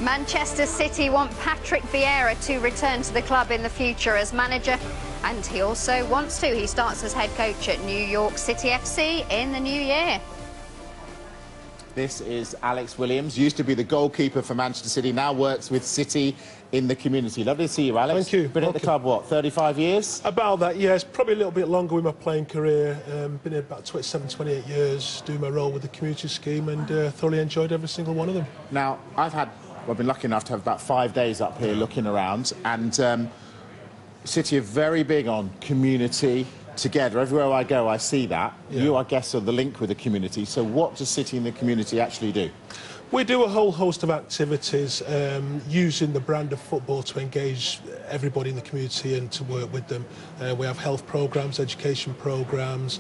Manchester City want Patrick Vieira to return to the club in the future as manager, and he also wants to. He starts as head coach at New York City FC in the new year. This is Alex Williams, used to be the goalkeeper for Manchester City, now works with City in the community. Lovely to see you, Alex. Thank you. Been at the club, what, 35 years? About that, yes. Probably a little bit longer with my playing career. Been here about 27, 28 years, doing my role with the community scheme, and thoroughly enjoyed every single one of them. Now, I've been lucky enough to have about 5 days up here looking around, and City are very big on community together. Everywhere I go, I see that. Yeah. You, I guess, are the link with the community. So what does City and the community actually do? We do a whole host of activities using the brand of football to engage everybody in the community and to work with them. We have health programmes, education programmes,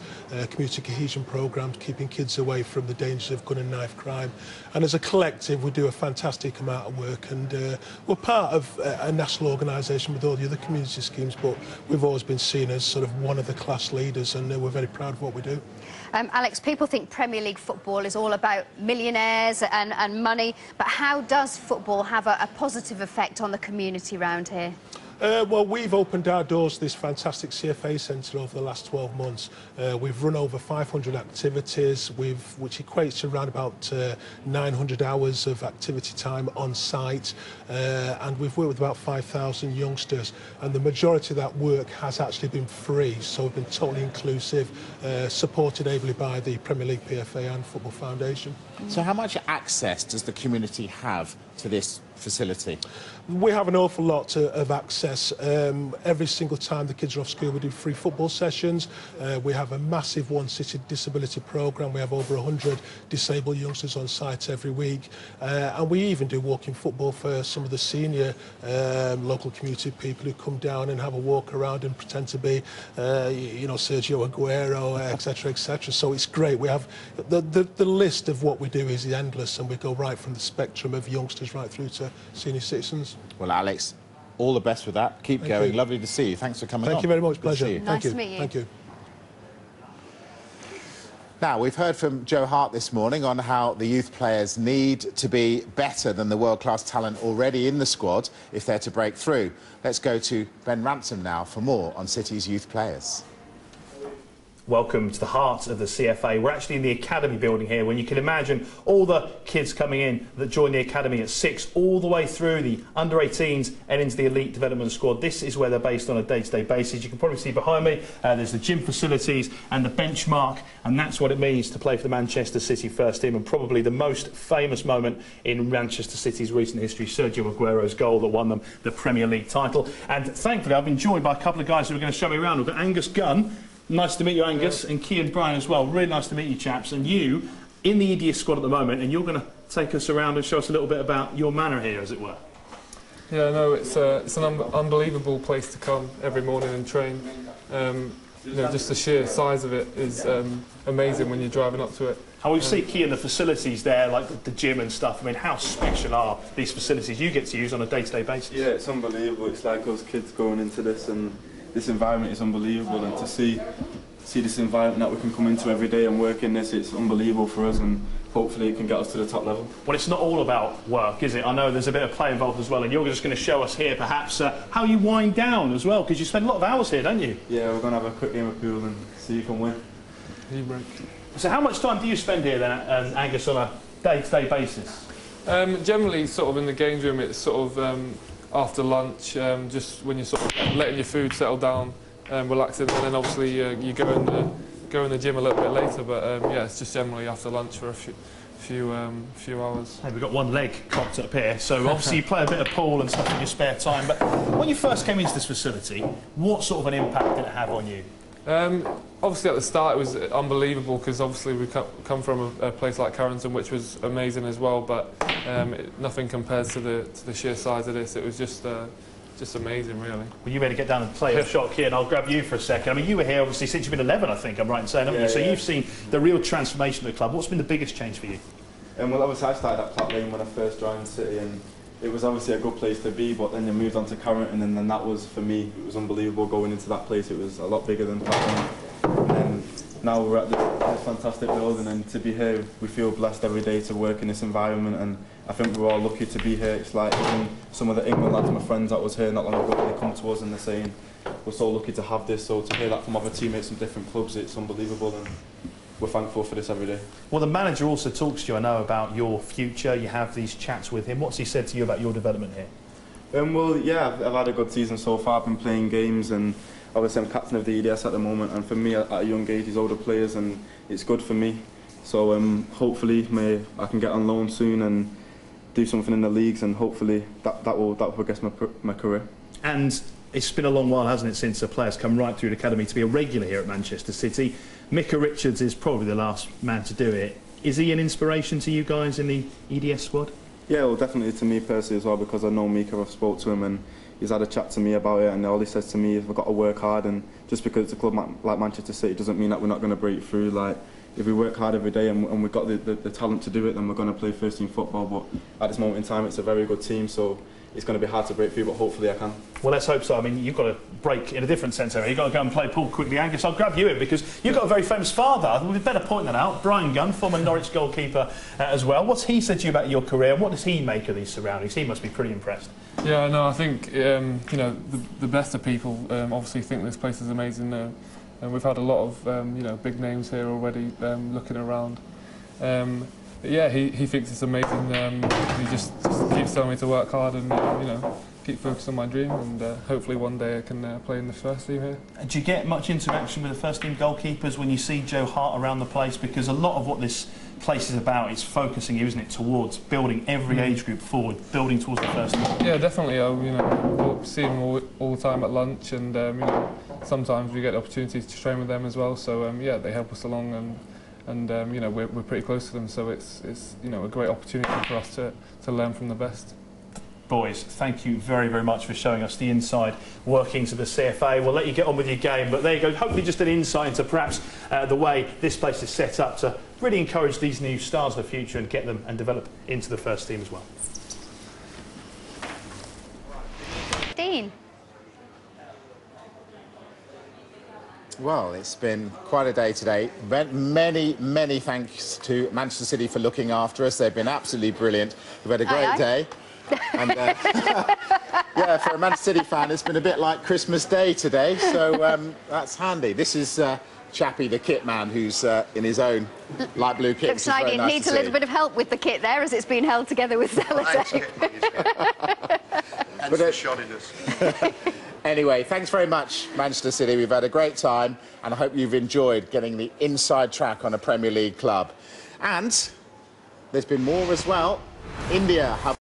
community cohesion programmes, keeping kids away from the dangers of gun and knife crime. And as a collective, we do a fantastic amount of work, and we're part of a national organisation with all the other community schemes, but we've always been seen as sort of one of the class leaders, and we're very proud of what we do. Alex, people think Premier League football is all about millionaires and money, but how does football have a positive effect on the community around here? Well, we've opened our doors to this fantastic CFA centre over the last 12 months. We've run over 500 activities, which equates to around about 900 hours of activity time on site, and we've worked with about 5,000 youngsters, and the majority of that work has actually been free, so we've been totally inclusive, supported ably by the Premier League, PFA and Football Foundation. So how much access does the community have to this facility? We have an awful lot of access. Every single time the kids are off school, we do free football sessions. We have a massive One City disability programme. We have over 100 disabled youngsters on site every week. And we even do walking football for some of the senior local community people who come down and have a walk around and pretend to be, you know, Sergio Aguero, etc., etc. So it's great. We have the list of what we do is endless, and we go right from the spectrum of youngsters right through to senior citizens. Well, Alex, all the best with that. Keep going. Lovely to see you. Thanks for coming on. Thank you very much. Pleasure. Nice to meet you. Thank you. Now, we've heard from Joe Hart this morning on how the youth players need to be better than the world-class talent already in the squad if they're to break through. Let's go to Ben Ransom now for more on City's youth players. Welcome to the heart of the CFA. We're actually in the academy building here, when you can imagine all the kids coming in that join the academy at 6 all the way through the under-18s and into the elite development squad. This is where they're based on a day-to-day basis. You can probably see behind me there's the gym facilities and the benchmark, and that's what it means to play for the Manchester City first team, and probably the most famous moment in Manchester City's recent history, Sergio Aguero's goal that won them the Premier League title. And thankfully I've been joined by a couple of guys who are going to show me around. We've got Angus Gunn. Nice to meet you, Angus, and Kean Bryan as well. Really nice to meet you, chaps. And you, in the EDS squad at the moment, and you're going to take us around and show us a little bit about your manor here, as it were. Yeah, no, it's an unbelievable place to come every morning and train. You know, just the sheer size of it is amazing when you're driving up to it. And we see, Kean, the facilities there, like the gym and stuff. I mean, how special are these facilities you get to use on a day-to-day basis? Yeah, it's unbelievable. It's like us kids going into this, and this environment is unbelievable, and to see this environment that we can come into every day and work in this, it's unbelievable for us, and hopefully it can get us to the top level. Well, it's not all about work, is it? I know there's a bit of play involved as well, and you're just going to show us here perhaps how you wind down as well, because you spend a lot of hours here, don't you? Yeah, we're going to have a quick game of pool and see who can win. So how much time do you spend here then, Angus, on a day-to-day basis? Generally sort of in the games room, it's sort of after lunch, just when you're sort of letting your food settle down, relaxing, and then obviously you go in the gym a little bit later. But yeah, it's just generally after lunch for a few hours. Hey, we've got one leg cocked up here, so obviously you play a bit of pool and stuff in your spare time. But when you first came into this facility, what sort of an impact did it have on you? Obviously at the start it was unbelievable, because obviously we come from a place like Carrington, which was amazing as well, but nothing compares to the sheer size of this. It was just amazing, really. Well, you better get down and play a shot here, and I'll grab you for a second. I mean, you were here obviously since you've been 11, I think I'm right in saying, haven't you? So you've seen the real transformation of the club. What's been the biggest change for you? Well, obviously I started at Platt Lane when I first joined City, and it was obviously a good place to be, but then you moved on to Carrington, and then that was, for me, it was unbelievable going into that place. It was a lot bigger than Platt Lane. And then now we're at this fantastic building, and to be here, we feel blessed every day to work in this environment, and I think we're all lucky to be here. It's like even some of the England lads, my friends that was here not long ago, they come to us and they're saying, we're so lucky to have this, so to hear that from other teammates from different clubs, it's unbelievable, and we're thankful for this every day. Well, the manager also talks to you, I know, about your future. You have these chats with him. What's he said to you about your development here? Well, yeah, I've had a good season so far. I've been playing games, and obviously I'm captain of the EDS at the moment, and for me, at a young age, he's older players, and it's good for me. So hopefully I can get on loan soon and do something in the leagues, and hopefully that will progress my career. And it's been a long while, hasn't it, since a player's come right through the academy to be a regular here at Manchester City. Micah Richards is probably the last man to do it. Is he an inspiration to you guys in the EDS squad? Yeah, well, definitely to me personally as well, because I know Micah, I've spoke to him and he's had a chat to me about it, and all he says to me is I've got to work hard, and just because it's a club like Manchester City doesn't mean that we're not going to break through. Like, if we work hard every day and we've got the talent to do it, then we're going to play first team football. But at this moment in time, it's a very good team, so it's going to be hard to break through, but hopefully I can. Well, let's hope so. I mean, you've got to break in a different sense area. You've got to go and play Paul quickly. Angus, I'll grab you in because you've got a very famous father. We'd better point that out. Brian Gunn, former Norwich goalkeeper as well. What's he said to you about your career? What does he make of these surroundings? He must be pretty impressed. Yeah, no, I think you know, the best of people obviously think this place is amazing, and we've had a lot of you know, big names here already looking around. Yeah, he thinks it's amazing. He just keeps telling me to work hard and you know, keep focused on my dream, and hopefully one day I can play in the first team here. Do you get much interaction with the first team goalkeepers when you see Joe Hart around the place? Because a lot of what this place is about is focusing, isn't it, towards building every age group forward, building towards the first team. Yeah, definitely. You know, see them all the time at lunch, and you know, sometimes we get opportunities to train with them as well. So yeah, they help us along, and you know, we're pretty close to them, so it's you know, a great opportunity for us to learn from the best. Boys, thank you very, very much for showing us the inside workings of the CFA. We'll let you get on with your game, but there you go. Hopefully just an insight into perhaps the way this place is set up to really encourage these new stars of the future and get them and develop into the first team as well. Dean. Well, it's been quite a day today. Many, many thanks to Manchester City for looking after us. They've been absolutely brilliant. We've had a great day. And, yeah, for a Manchester City fan, it's been a bit like Christmas Day today, so that's handy. This is Chappie, the kit man, who's in his own light blue kit. Looks like he needs a little bit of help with the kit there, as it's been held together with sellotape. And some shoddiness. Anyway, thanks very much, Manchester City. We've had a great time, and I hope you've enjoyed getting the inside track on a Premier League club. And there's been more as well. India have